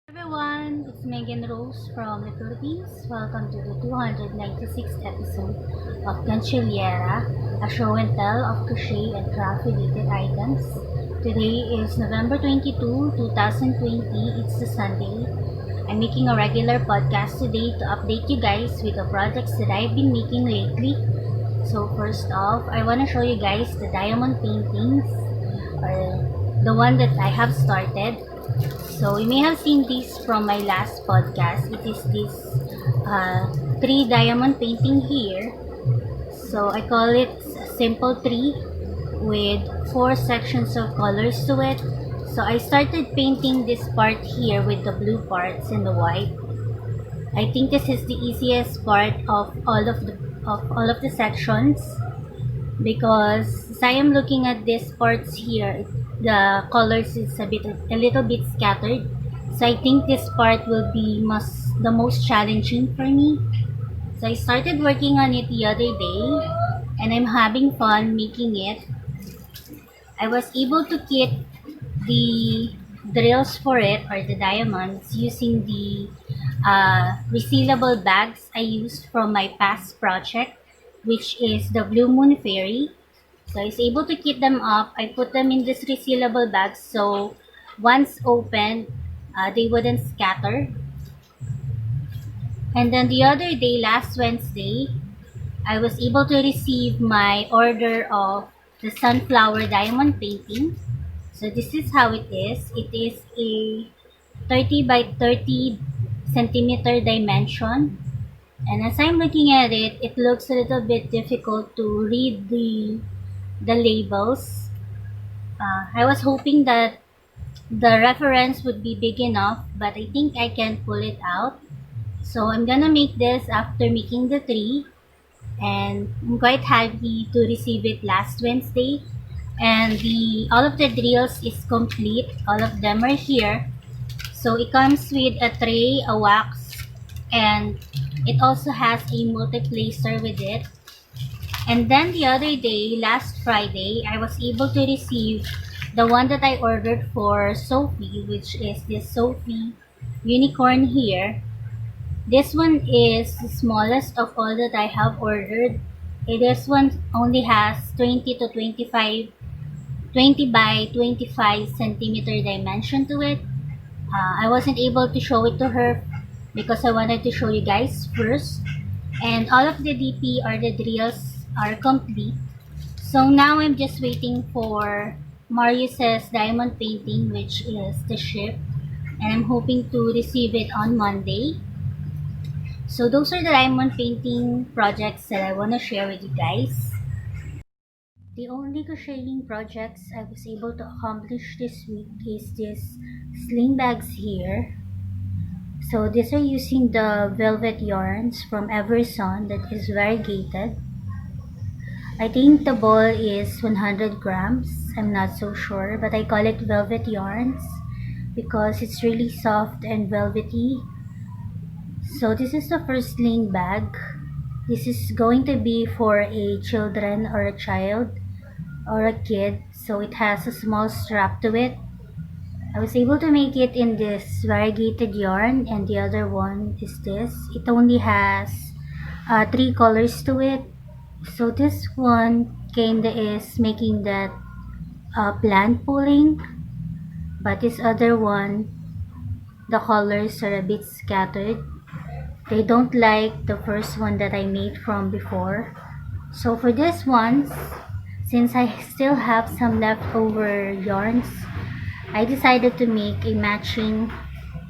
Everyone, it's Megan Rose from the Philippines. Welcome to the 296th episode of Canchiliera, a show and tell of crochet and craft related items. Today is November 22, 2020. It's a Sunday. I'm making a regular podcast today to update you guys with the projects that I've been making lately. So first off, I want to show you guys the diamond paintings, or the one that I have started. So you may have seen this from my last podcast. It is this three diamond painting here. So I call it simple tree with four sections of colors to it. So I started painting this part here with the blue parts and the white. I think this is the easiest part of all of the sections because as I am looking at these parts here, the colors is a little bit scattered. So I think this part will be the most challenging for me. So I started working on it the other day and I'm having fun making it. I was able to kit the drills for it or the diamonds using the resealable bags I used from my past project, which is the Blue Moon Fairy. So I was able to kit them up. I put them in this resealable bag so once opened, they wouldn't scatter. And then the other day, last Wednesday, I was able to receive my order of the sunflower diamond painting. So this is how it is. It is a 30 by 30 centimeter dimension. And as I'm looking at it, it looks a little bit difficult to read the labels. I was hoping that the reference would be big enough, but I think I can pull it out. So I'm gonna make this after making the tree, and I'm quite happy to receive it last Wednesday. And the all of the drills is complete. All of them are here. So it comes with a tray, a wax, and it also has a multiplacer with it. And then the other day, last Friday, I was able to receive the one that I ordered for Sophie, which is this Sophie unicorn here. This one is the smallest of all that I have ordered. This one only has 20 to 25, 20 by 25 centimeter dimension to it. I wasn't able to show it to her because I wanted to show you guys first. And all of the DP or the drills are complete. So now I'm just waiting for Marius's diamond painting, which is the ship. And I'm hoping to receive it on Monday. So those are the diamond painting projects that I want to share with you guys. The only crocheting projects I was able to accomplish this week is this sling bags here. So these are using the velvet yarns from Everson that is variegated. I think the ball is 100 grams. I'm not so sure, but I call it velvet yarns because it's really soft and velvety. So this is the first sling bag. This is going to be for a children or a child or a kid. So it has a small strap to it. I was able to make it in this variegated yarn, and the other one is this. It only has three colors to it. So this one kinda is making that plant pulling, but this other one, the colors are a bit scattered. They don't like the first one that I made from before. So for this one, since I still have some leftover yarns, I decided to make a matching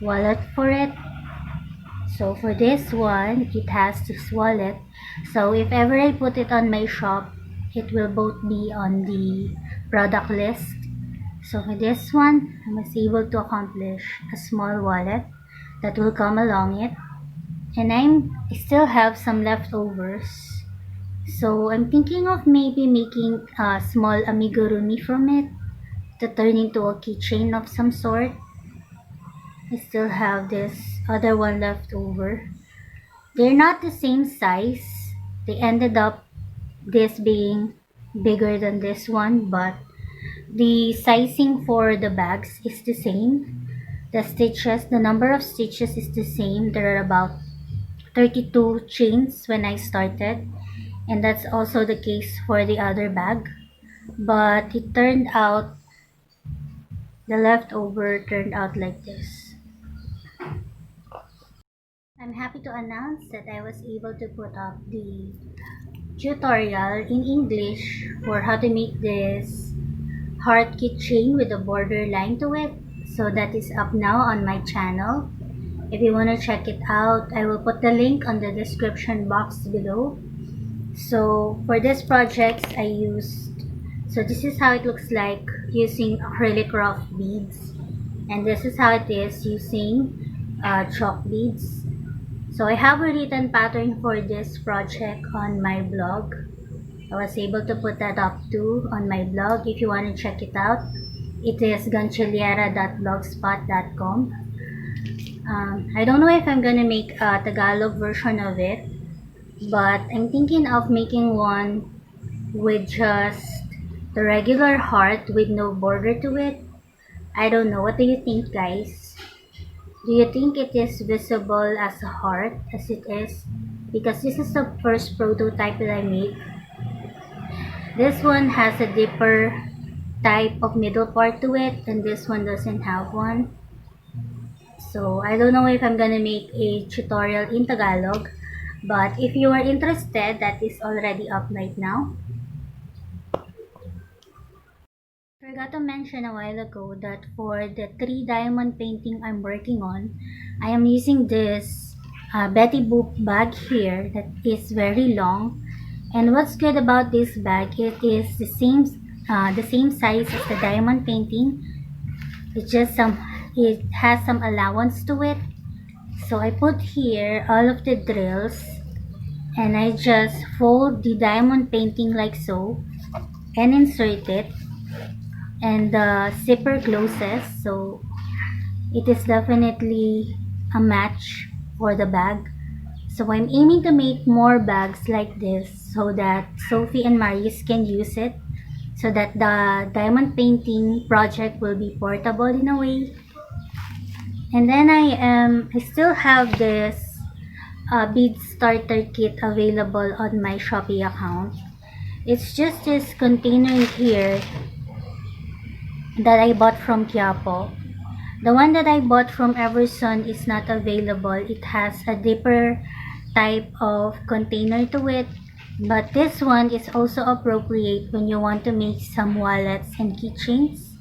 wallet for it. So for this one, it has this wallet. So if ever I put it on my shop, it will both be on the product list. So for this one, I was able to accomplish a small wallet that will come along it. And I still have some leftovers. So I'm thinking of maybe making a small amigurumi from it to turn into a keychain of some sort. I still have this other one left over. They're not the same size. They ended up this being bigger than this one, but the sizing for the bags is the same. the stitches, the number of stitches is the same. There are about 32 chains when I started, and that's also the case for the other bag. But it turned out, the leftover turned out like this. I'm happy to announce that I was able to put up the tutorial in English for how to make this heart keychain with a border line to it. So that is up now on my channel. If you want to check it out, I will put the link on the description box below. So for this project I used, so this is how it looks like using acrylic rough beads, and this is how it is using chalk beads. So I have a written pattern for this project on my blog. I was able to put that up too on my blog. If you want to check it out, it is ganchillera.blogspot.com. I don't know if I'm gonna make a Tagalog version of it, but I'm thinking of making one with just the regular heart with no border to it. I don't know. What do you think, guys? Do you think it is visible as a heart as it is? Because this is the first prototype that I made. This one has a deeper type of middle part to it, and this one doesn't have one. So I don't know if I'm gonna make a tutorial in Tagalog, but if you are interested, that is already up right now. Forgot to mention a while ago that for the 3 diamond painting I'm working on, I am using this Betty Boop bag here that is very long. And what's good about this bag, it is the same size as the diamond painting. It has some allowance to it. So I put here all of the drills, and I just fold the diamond painting like so and insert it, and the zipper closes, so it is definitely a match for the bag. So I'm aiming to make more bags like this so that Sophie and Maris can use it, so that the diamond painting project will be portable in a way. And then I still have this bead starter kit available on my Shopee account. It's just this container here that I bought from Quiapo. The one that I bought from Everson is not available. It has a deeper type of container to it, but this one is also appropriate when you want to make some wallets and keychains.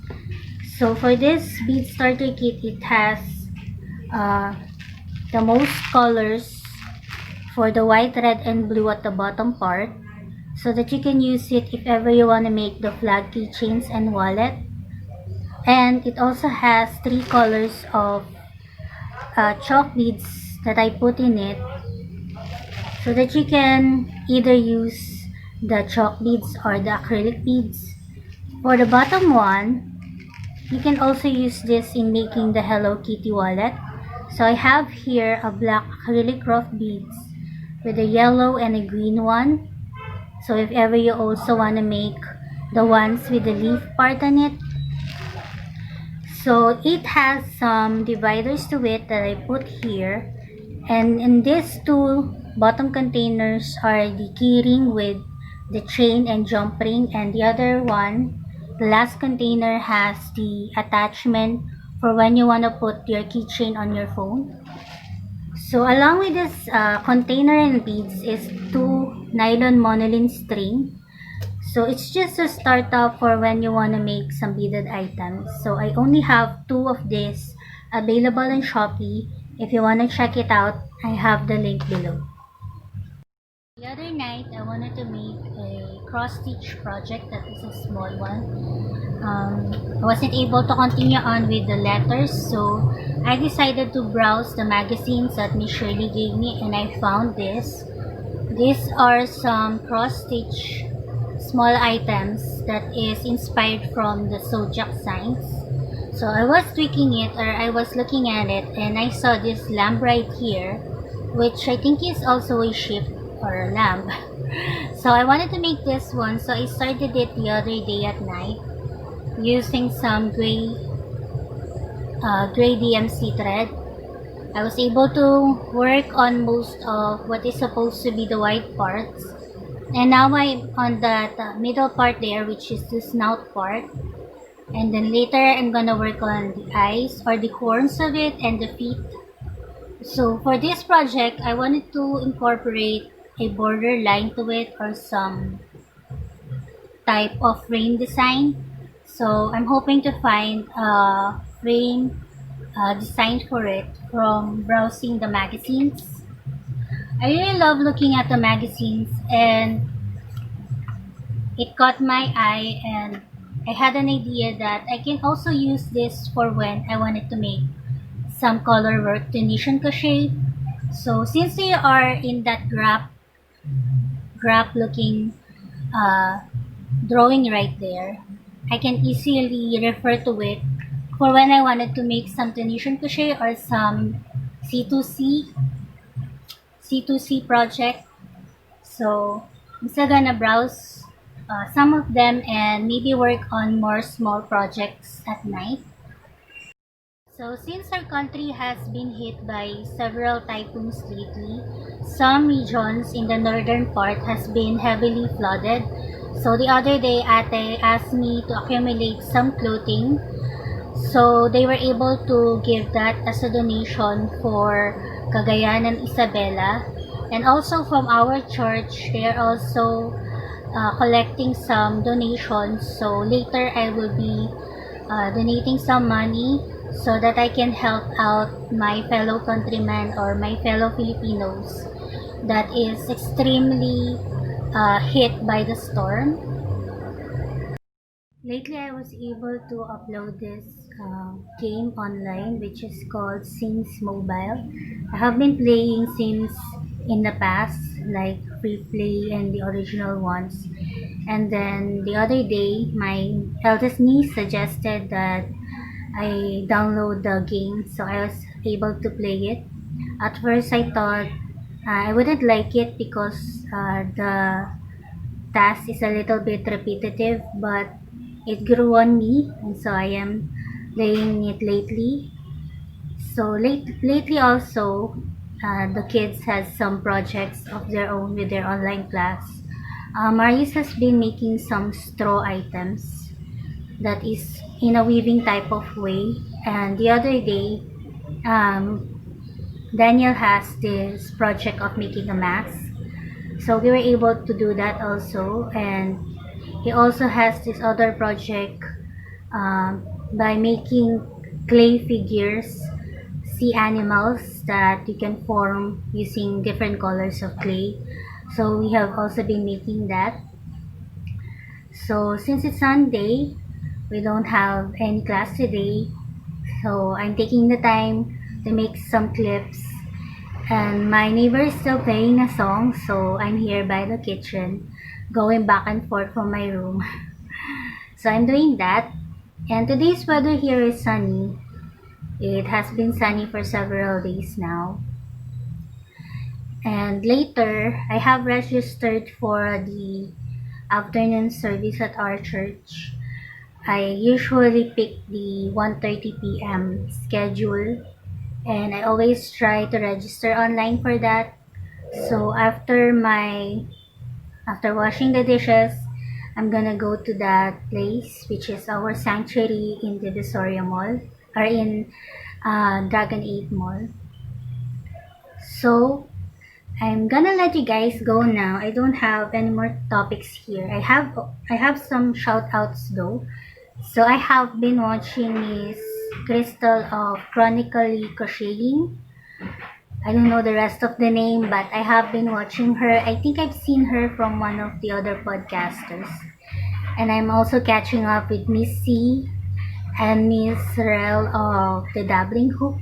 So for this bead starter kit, it has the most colors for the white, red, and blue at the bottom part, so that you can use it if ever you want to make the flag keychains and wallet. And it also has 3 colors of chalk beads that I put in it, so that you can either use the chalk beads or the acrylic beads. For the bottom one, you can also use this in making the Hello Kitty wallet. So I have here a black acrylic rough beads with a yellow and a green one. So if ever you also want to make the ones with the leaf part on it. So it has some dividers to it that I put here, and in these 2 bottom containers are the keyring with the chain and jump ring, and the other one, the last container, has the attachment for when you want to put your keychain on your phone. So along with this container and beads is 2 nylon monolin string. So it's just a startup for when you want to make some beaded items. So I only have 2 of these available in Shopee. If you want to check it out, I have the link below. The other night, I wanted to make a cross-stitch project that is a small one. I wasn't able to continue on with the letters, so I decided to browse the magazines that Miss Shirley gave me, and I found this. These are some cross-stitch small items that is inspired from the zodiac signs. So I was tweaking it, or I was looking at it, and I saw this lamb right here, which I think is also a sheep or a lamb. So I wanted to make this one, so I started it the other day at night using some gray gray DMC thread. I was able to work on most of what is supposed to be the white parts. And now I'm on that middle part there, which is the snout part. And then later I'm gonna work on the eyes or the horns of it and the feet. So for this project, I wanted to incorporate a border line to it or some type of frame design. So I'm hoping to find a frame designed for it from browsing the magazines. I really love looking at the magazines, and it caught my eye, and I had an idea that I can also use this for when I wanted to make some color work to niche and crochet. So since they are in that graph looking uh, drawing right there, I can easily refer to it for when I wanted to make some Tunisian crochet or some C2C C2C project. So I'm still gonna browse some of them and maybe work on more small projects at night. So since our country has been hit by several typhoons lately, some regions in the northern part has been heavily flooded. So the other day, Ate asked me to accumulate some clothing. So they were able to give that as a donation for Cagayan and Isabela. And also from our church, they are also collecting some donations. So later I will be donating some money so that I can help out my fellow countrymen or my fellow Filipinos that is extremely hit by the storm. Lately, I was able to upload this game online, which is called Sims Mobile. I have been playing Sims in the past, like free play and the original ones. And then the other day, my eldest niece suggested that I download the game, so I was able to play it. At first, I thought I wouldn't like it because the task is a little bit repetitive, but it grew on me, and so I am playing it lately. So lately also, the kids has some projects of their own with their online class. Marius has been making some straw items that is in a weaving type of way, and the other day, um, Daniel has this project of making a mask. So we were able to do that also, and he also has this other project by making clay figures, sea animals that you can form using different colors of clay. So we have also been making that. So since it's Sunday, we don't have any class today. So I'm taking the time to make some clips. And my neighbor is still playing a song, so I'm here by the kitchen, going back and forth from my room. So I'm doing that. And today's weather here is sunny. It has been sunny for several days now. And later, I have registered for the afternoon service at our church. I usually pick the 1:30 p.m. schedule, and I always try to register online for that. So after washing the dishes, I'm gonna go to that place, which is our sanctuary in Divisoria Mall, or in Dragon 8 Mall. So I'm gonna let you guys go now. I don't have any more topics here. I have some shout outs though. So I have been watching Miss Crystal of Chronically Crocheting. I don't know the rest of the name, but I have been watching her. I think I've seen her from one of the other podcasters. And I'm also catching up with Miss C and Miss Rel of the Dabbling Hook.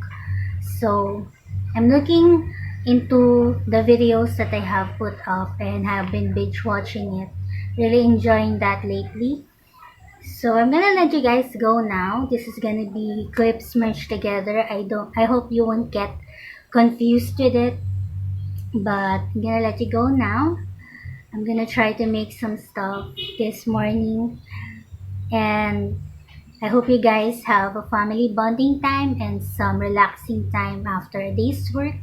So I'm looking into the videos that I have put up and have been binge watching it. Really enjoying that lately. So I'm gonna let you guys go now. This is gonna be clips merged together. I hope you won't get confused with it. But I'm gonna let you go now. I'm gonna try to make some stuff this morning, and I hope you guys have a family bonding time and some relaxing time after a day's work.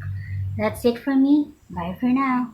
That's it from me. Bye for now.